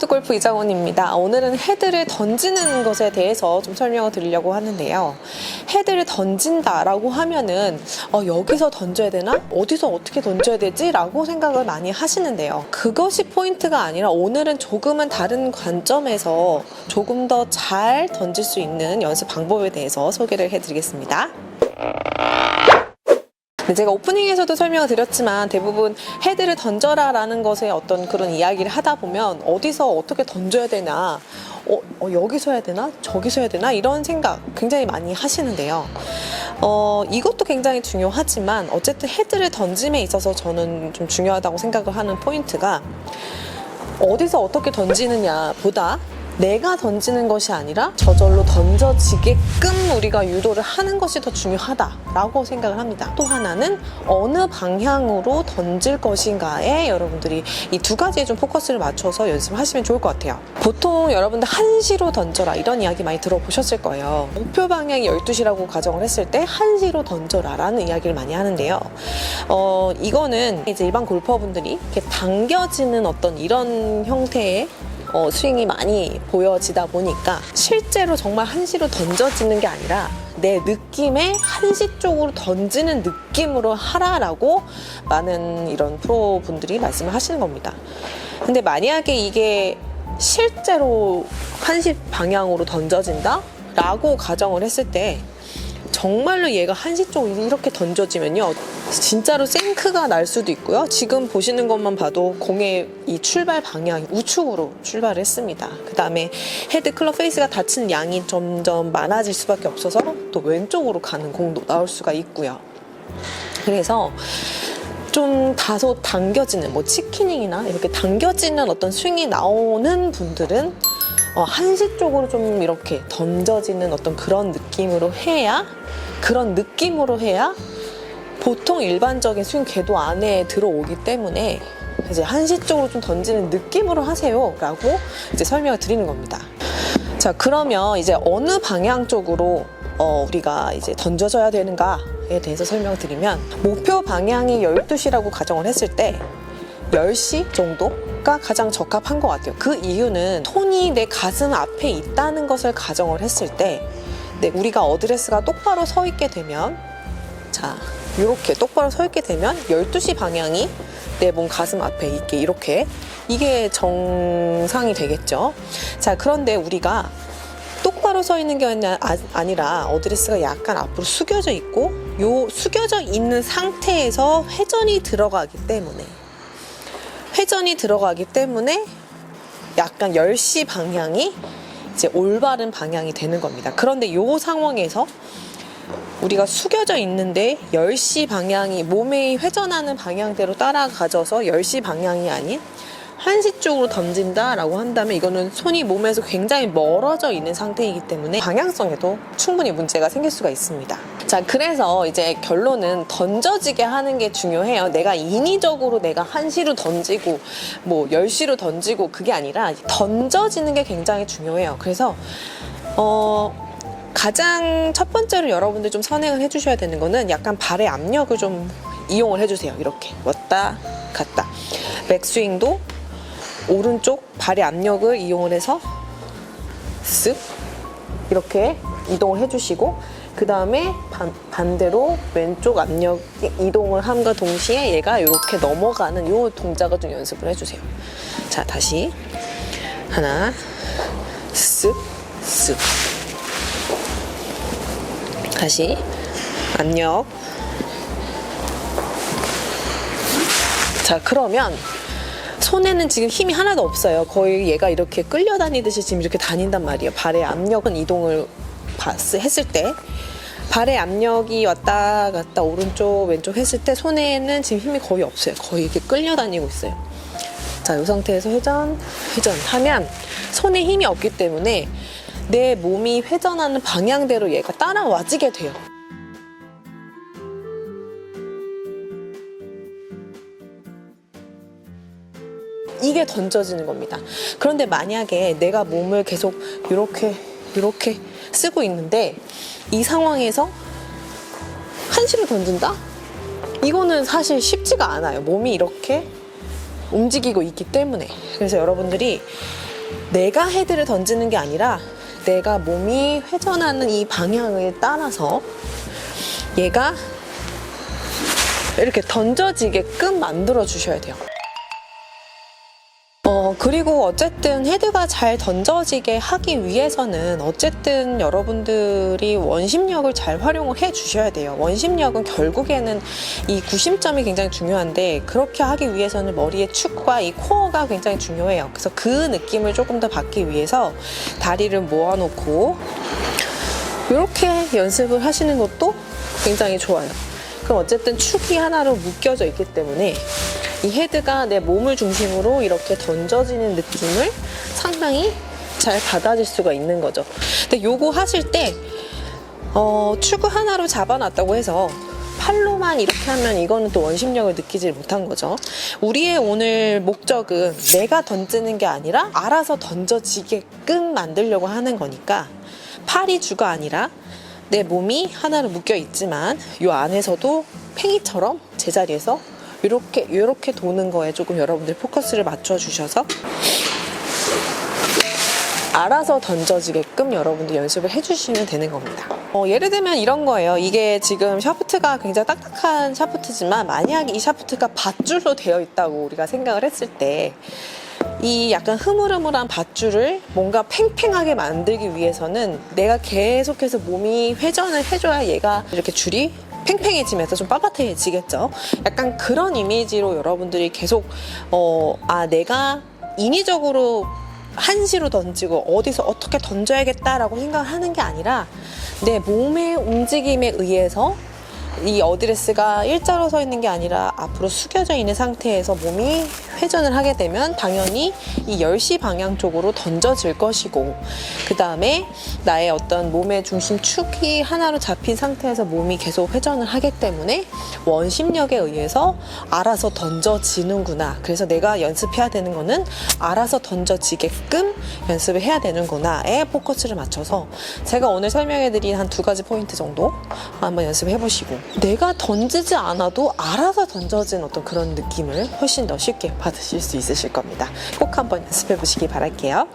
골프 이장원입니다. 오늘은 헤드를 던지는 것에 대해서 좀 설명을 드리려고 하는데요. 헤드를 던진다라고 하면은 여기서 던져야 되나? 어디서 어떻게 던져야 되지? 라고 생각을 많이 하시는데요. 그것이 포인트가 아니라 오늘은 조금은 다른 관점에서 조금 더 잘 던질 수 있는 연습 방법에 대해서 소개를 해드리겠습니다. 제가 오프닝에서도 설명을 드렸지만 대부분 헤드를 던져라 라는 것에 어떤 그런 이야기를 하다 보면 어디서 어떻게 던져야 되나, 여기서 해야 되나, 저기서 해야 되나, 이런 생각 굉장히 많이 하시는데요. 이것도 굉장히 중요하지만 어쨌든 헤드를 던짐에 있어서 저는 좀 중요하다고 생각을 하는 포인트가 어디서 어떻게 던지느냐 보다 내가 던지는 것이 아니라 저절로 던져지게끔 우리가 유도를 하는 것이 더 중요하다라고 생각을 합니다. 또 하나는 어느 방향으로 던질 것인가에 여러분들이 이 두 가지에 좀 포커스를 맞춰서 연습을 하시면 좋을 것 같아요. 보통 여러분들 1시로 던져라 이런 이야기 많이 들어보셨을 거예요. 목표 방향이 12시라고 가정을 했을 때 1시로 던져라 라는 이야기를 많이 하는데요. 이거는 이제 일반 골퍼분들이 이렇게 당겨지는 어떤 이런 형태의 스윙이 많이 보여지다 보니까 실제로 정말 1시로 던져지는 게 아니라 내 느낌에 1시 쪽으로 던지는 느낌으로 하라라고 많은 이런 프로분들이 말씀을 하시는 겁니다. 근데 만약에 이게 실제로 1시 방향으로 던져진다? 라고 가정을 했을 때 정말로 얘가 1시 쪽으로 이렇게 던져지면요 진짜로 생크가 날 수도 있고요. 지금 보시는 것만 봐도 공의 이 출발 방향이 우측으로 출발을 했습니다. 그 다음에 헤드 클럽 페이스가 닫힌 양이 점점 많아질 수밖에 없어서 또 왼쪽으로 가는 공도 나올 수가 있고요. 그래서 좀 다소 당겨지는 치키닝이나 이렇게 당겨지는 어떤 스윙이 나오는 분들은 1시 쪽으로 좀 이렇게 던져지는 어떤 그런 느낌으로 해야 보통 일반적인 스윙 궤도 안에 들어오기 때문에 이제 1시 쪽으로 좀 던지는 느낌으로 하세요 라고 이제 설명을 드리는 겁니다. 자, 그러면 이제 어느 방향 쪽으로 우리가 이제 던져져야 되는가에 대해서 설명을 드리면 목표 방향이 12시라고 가정을 했을 때 10시 정도가 가장 적합한 것 같아요. 그 이유는 손이 내 가슴 앞에 있다는 것을 가정을 했을 때 우리가 어드레스가 똑바로 서 있게 되면 자, 이렇게 똑바로 서 있게 되면 12시 방향이 내 몸 가슴 앞에 있게 이게 정상이 되겠죠. 자, 그런데 우리가 똑바로 서 있는 게 아니라 어드레스가 약간 앞으로 숙여져 있고 요 숙여져 있는 상태에서 회전이 들어가기 때문에 약간 10시 방향이 이제 올바른 방향이 되는 겁니다. 그런데 이 상황에서 우리가 숙여져 있는데 10시 방향이 몸의 회전하는 방향대로 따라가져서 10시 방향이 아닌 1시 쪽으로 던진다라고 한다면 이거는 손이 몸에서 굉장히 멀어져 있는 상태이기 때문에 방향성에도 충분히 문제가 생길 수가 있습니다. 자, 그래서 이제 결론은 던져지게 하는 게 중요해요. 내가 인위적으로 내가 1시로 던지고 10시로 던지고 그게 아니라 던져지는 게 굉장히 중요해요. 그래서 가장 첫 번째로 여러분들 좀 선행을 해주셔야 되는 거는 약간 발의 압력을 좀 이용을 해주세요. 이렇게 왔다 갔다. 백스윙도 오른쪽 발의 압력을 이용을 해서 쓱 이렇게 이동을 해주시고 그 다음에 반대로 왼쪽 압력 이동을 함과 동시에 얘가 이렇게 넘어가는 이 동작을 좀 연습을 해주세요. 자, 다시 하나 쓱 쓱 다시 압력. 자, 그러면 손에는 지금 힘이 하나도 없어요. 거의 얘가 이렇게 끌려다니듯이 지금 이렇게 다닌단 말이에요. 발의 압력은 이동을 했을 때 발의 압력이 왔다 갔다 오른쪽 왼쪽 했을 때 손에는 지금 힘이 거의 없어요. 거의 이렇게 끌려다니고 있어요. 자, 이 상태에서 회전 하면 손에 힘이 없기 때문에 내 몸이 회전하는 방향대로 얘가 따라와지게 돼요. 이게 던져지는 겁니다. 그런데 만약에 내가 몸을 계속 이렇게 쓰고 있는데 이 상황에서 1시로 던진다? 이거는 사실 쉽지가 않아요. 몸이 이렇게 움직이고 있기 때문에. 그래서 여러분들이 내가 헤드를 던지는 게 아니라 내가 몸이 회전하는 이 방향을 따라서 얘가 이렇게 던져지게끔 만들어 주셔야 돼요. 그리고 어쨌든 헤드가 잘 던져지게 하기 위해서는 어쨌든 여러분들이 원심력을 잘 활용을 해 주셔야 돼요. 원심력은 결국에는 이 구심점이 굉장히 중요한데, 그렇게 하기 위해서는 머리의 축과 이 코어가 굉장히 중요해요. 그래서 그 느낌을 조금 더 받기 위해서 다리를 모아놓고 이렇게 연습을 하시는 것도 굉장히 좋아요. 그럼 어쨌든 축이 하나로 묶여져 있기 때문에 이 헤드가 내 몸을 중심으로 이렇게 던져지는 느낌을 상당히 잘 받아줄 수가 있는 거죠. 근데 요거 하실 때 축을 하나로 잡아놨다고 해서 팔로만 이렇게 하면 이거는 또 원심력을 느끼지 못한 거죠. 우리의 오늘 목적은 내가 던지는 게 아니라 알아서 던져지게끔 만들려고 하는 거니까, 팔이 주가 아니라 내 몸이 하나로 묶여 있지만 이 안에서도 팽이처럼 제자리에서 이렇게 도는 거에 조금 여러분들 포커스를 맞춰 주셔서 알아서 던져지게끔 여러분들 연습을 해주시면 되는 겁니다. 예를 들면 이런 거예요. 이게 지금 샤프트가 굉장히 딱딱한 샤프트지만 만약에 이 샤프트가 밧줄로 되어 있다고 우리가 생각을 했을 때, 이 약간 흐물흐물한 밧줄을 뭔가 팽팽하게 만들기 위해서는 내가 계속해서 몸이 회전을 해줘야 얘가 이렇게 줄이 팽팽해지면서 좀 빳빳해지겠죠. 약간 그런 이미지로 여러분들이 계속 내가 인위적으로 한시로 던지고 어디서 어떻게 던져야겠다라고 생각을 하는 게 아니라 내 몸의 움직임에 의해서 이 어드레스가 일자로 서 있는 게 아니라 앞으로 숙여져 있는 상태에서 몸이 회전을 하게 되면 당연히 이 10시 방향 쪽으로 던져질 것이고, 그 다음에 나의 어떤 몸의 중심 축이 하나로 잡힌 상태에서 몸이 계속 회전을 하기 때문에 원심력에 의해서 알아서 던져지는구나. 그래서 내가 연습해야 되는 거는 알아서 던져지게끔 연습을 해야 되는구나에 포커스를 맞춰서 제가 오늘 설명해드린 한 2가지 포인트 정도 한번 연습해 보시고, 내가 던지지 않아도 알아서 던져진 어떤 그런 느낌을 훨씬 더 쉽게 받으실 수 있으실 겁니다. 꼭 한번 연습해 보시기 바랄게요.